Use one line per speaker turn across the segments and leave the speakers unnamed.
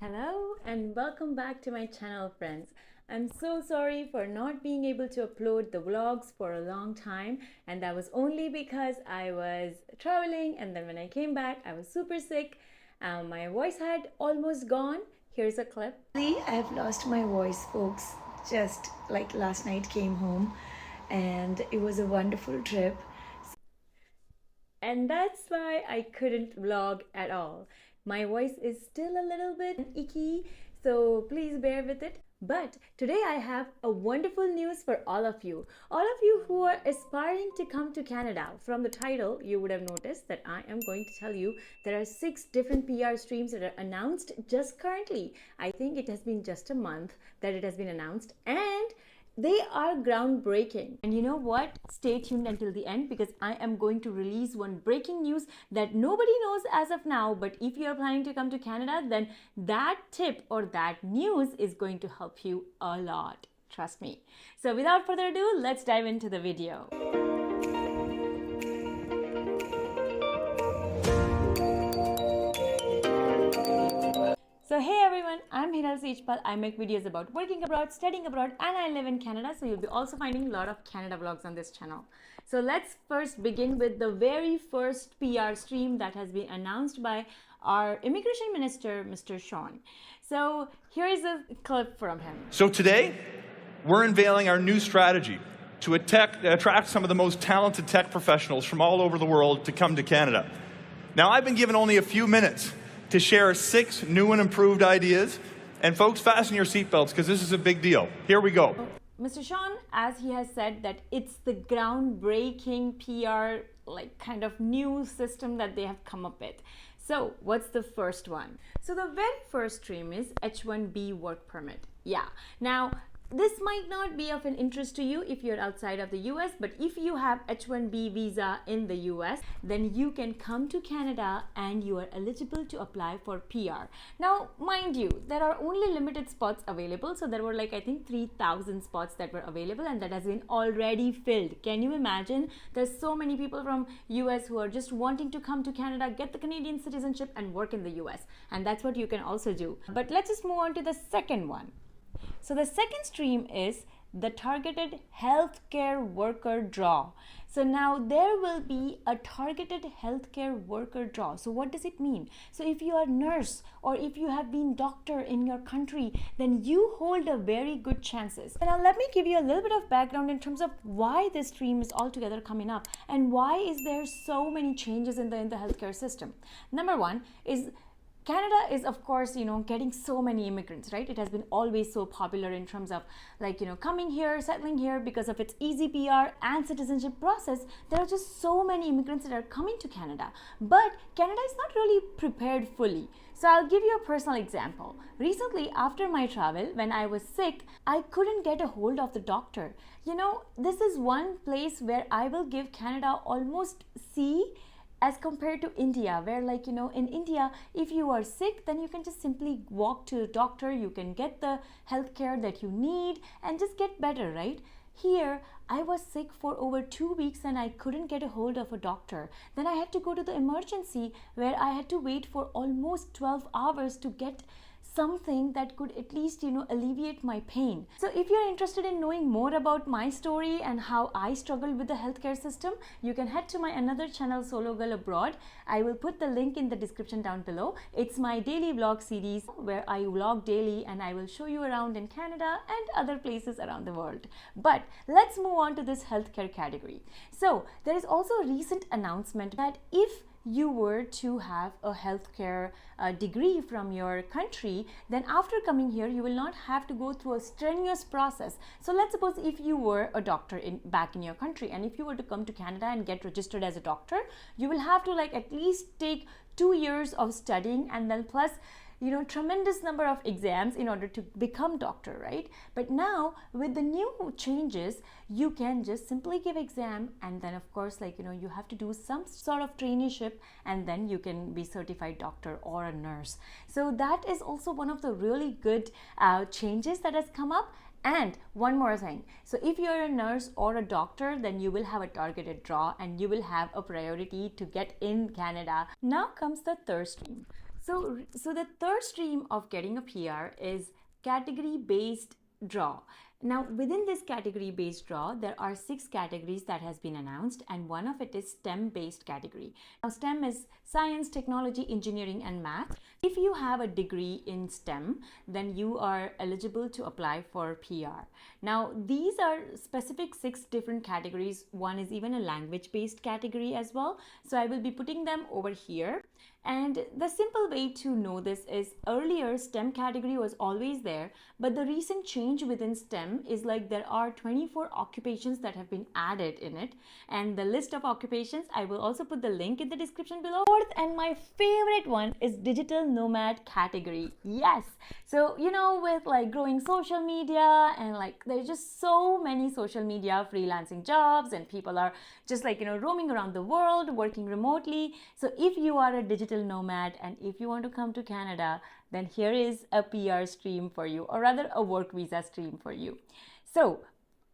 Hello and welcome back to my channel, friends. I'm so sorry for not being able to upload the vlogs for a long time, and that was only because I was traveling, and then when I came back I was super sick. My voice had almost gone. Here's a clip. I've lost my voice, folks. Just like last night came home and it was a wonderful trip. And that's why I couldn't vlog at all. My voice is still a little bit icky, so please bear with it. But today I have a wonderful news for all of you. All of you who are aspiring to come to Canada. From the title, you would have noticed that I am going to tell you there are 6 different PR streams that are announced just currently. I think it has been just a month that it has been announced, and they are groundbreaking. And you know what? Stay tuned until the end because I am going to release one breaking news that nobody knows as of now. But if you are planning to come to Canada, then that tip or that news is going to help you a lot. Trust me. So without further ado, let's dive into the video. So hey everyone, I'm HiralsWorld. I make videos about working abroad, studying abroad, and I live in Canada. So you'll be also finding a lot of Canada vlogs on this channel. So let's first begin with the very first PR stream that has been announced by our Immigration Minister, Mr. Sean. So here is a clip from him.
So today, we're unveiling our new strategy to attract some of the most talented tech professionals from all over the world to come to Canada. Now, I've been given only a few minutes to share 6 new and improved ideas. And folks, fasten your seatbelts because this is a big deal. Here we go.
Mr. Sean, as he has said, that it's the groundbreaking PR, kind of new system that they have come up with. So what's the first one? So the very first stream is H1B Work Permit. Yeah. Now, this might not be of an interest to you if you're outside of the US, but if you have H1B visa in the US, then you can come to Canada and you are eligible to apply for PR. Now, mind you, there are only limited spots available. So there were I think 3,000 spots that were available, and that has been already filled. Can you imagine? There's so many people from US who are just wanting to come to Canada, get the Canadian citizenship and work in the US. And that's what you can also do. But let's just move on to the second one. So the second stream is the targeted healthcare worker draw. So now there will be a targeted healthcare worker draw. So what does it mean? So if you are a nurse or if you have been doctor in your country, then you hold a very good chances. And now let me give you a little bit of background in terms of why this stream is altogether coming up and why is there so many changes in the healthcare system. Number one is Canada is, of course, getting so many immigrants, right? It has been always so popular in terms of coming here, settling here because of its easy PR and citizenship process. There are just so many immigrants that are coming to Canada. But Canada is not really prepared fully. So I'll give you a personal example. Recently, after my travel, when I was sick, I couldn't get a hold of the doctor. This is one place where I will give Canada almost C as compared to India, where in India, if you are sick, then you can just simply walk to a doctor, you can get the health care that you need and just get better, right? Here, I was sick for over 2 weeks and I couldn't get a hold of a doctor. Then I had to go to the emergency where I had to wait for almost 12 hours to get something that could at least alleviate my pain. So if you're interested in knowing more about my story and how I struggled with the healthcare system, you can head to my another channel, Solo Girl Abroad. I will put the link in the description down below. It's my daily vlog series where I vlog daily and I will show you around in Canada and other places around the world. But let's move on to this healthcare category. So there is also a recent announcement that if you were to have a healthcare degree from your country, then after coming here, you will not have to go through a strenuous process. So let's suppose if you were a doctor back in your country, and if you were to come to Canada and get registered as a doctor, you will have to at least take 2 years of studying and then plus tremendous number of exams in order to become doctor, right? But now with the new changes, you can just simply give exam and then of course you have to do some sort of traineeship and then you can be certified doctor or a nurse. So that is also one of the really good changes that has come up. And one more thing, so if you're a nurse or a doctor, then you will have a targeted draw and you will have a priority to get in Canada. Now comes the third stream. So the third stream of getting a PR is category-based draw. Now, within this category-based draw, there are 6 categories that has been announced, and one of it is STEM-based category. Now, STEM is science, technology, engineering, and math. If you have a degree in STEM, then you are eligible to apply for PR. Now, these are specific 6 different categories. One is even a language-based category as well. So I will be putting them over here. And the simple way to know this is earlier STEM category was always there, but the recent change within STEM is like there are 24 occupations that have been added in it, and the list of occupations, I will also put the link in the description below. Fourth and my favorite one is digital nomad category. Yes, so with like growing social media and like there's just so many social media freelancing jobs and people are just like roaming around the world working remotely. So if you are a digital nomad and if you want to come to Canada, then here is a PR stream for you, or rather a work visa stream for you. So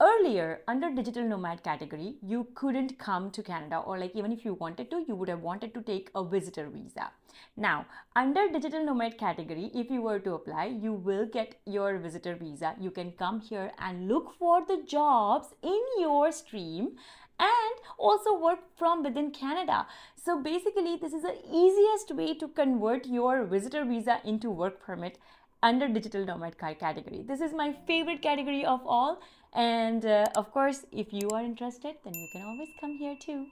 earlier under digital nomad category, you couldn't come to Canada, or like even if you wanted to, you would have wanted to take a visitor visa. Now under digital nomad category, if you were to apply, you will get your visitor visa. You can come here and look for the jobs in your stream and also work from within Canada. So basically this is the easiest way to convert your visitor visa into work permit under digital nomad category. This is my favorite category of all, and of course if you are interested, then you can always come here too.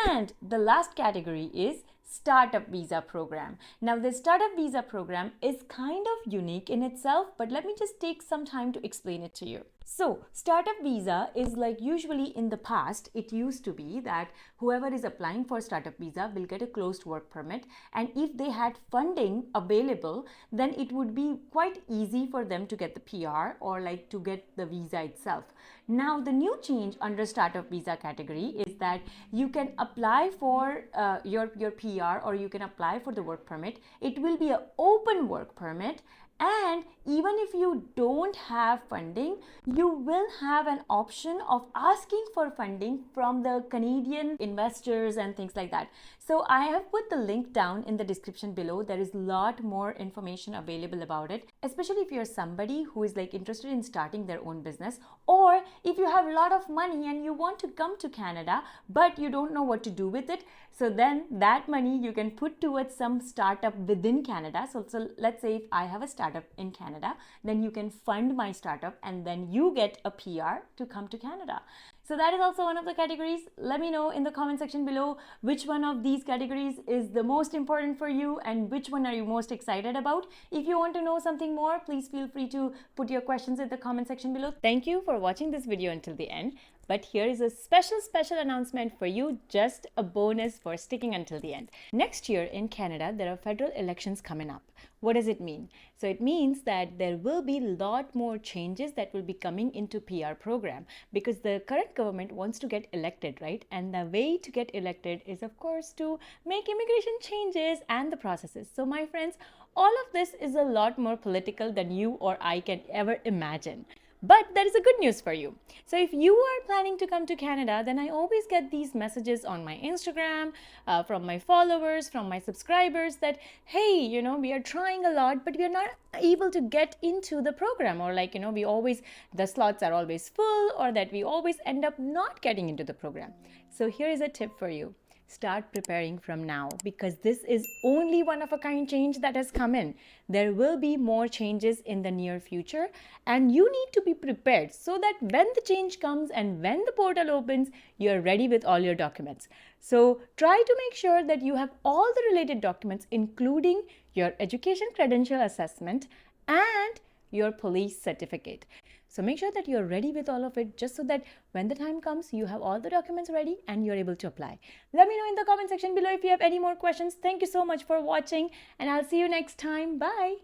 And the last category is startup visa program. Now the startup visa program is kind of unique in itself, but let me just take some time to explain it to you. So startup visa is like usually in the past, it used to be that whoever is applying for startup visa will get a closed work permit, and if they had funding available, then it would be quite easy for them to get the PR or like to get the visa itself. Now the new change under startup visa category is that you can apply for your PR, or you can apply for the work permit. It will be an open work permit, and even if you don't have funding, you will have an option of asking for funding from the Canadian investors and things like that. So I have put the link down in the description below. There is a lot more information available about it, especially if you're somebody who is like interested in starting their own business, or if you have a lot of money and you want to come to Canada but you don't know what to do with it. So then that money you can put towards some startup within Canada. So let's say if I have a startup in Canada, then you can fund my startup and then you get a PR to come to Canada. So that is also one of the categories. Let me know in the comment section below which one of these categories is the most important for you and which one are you most excited about. If you want to know something more, please feel free to put your questions in the comment section below. Thank you for watching this video until the end. But here is a special announcement for you, just a bonus for sticking until the end. Next year in Canada, there are federal elections coming up. What does it mean? So it means that there will be a lot more changes that will be coming into PR program, because the current government wants to get elected, right? And the way to get elected is of course to make immigration changes and the processes. So my friends, all of this is a lot more political than you or I can ever imagine. But there is a good news for you. So if you are planning to come to Canada, then I always get these messages on my Instagram, from my followers, from my subscribers that, hey, we are trying a lot, but we are not able to get into the program, or like, the slots are always full, or that we always end up not getting into the program. So here is a tip for you. Start preparing from now, because this is only one of a kind change that has come in. There will be more changes in the near future, and you need to be prepared so that when the change comes and when the portal opens, you are ready with all your documents. So try to make sure that you have all the related documents, including your education credential assessment and your police certificate. So make sure that you're ready with all of it, just so that when the time comes, you have all the documents ready and you're able to apply. Let me know in the comment section below if you have any more questions. Thank you so much for watching, and I'll see you next time. Bye.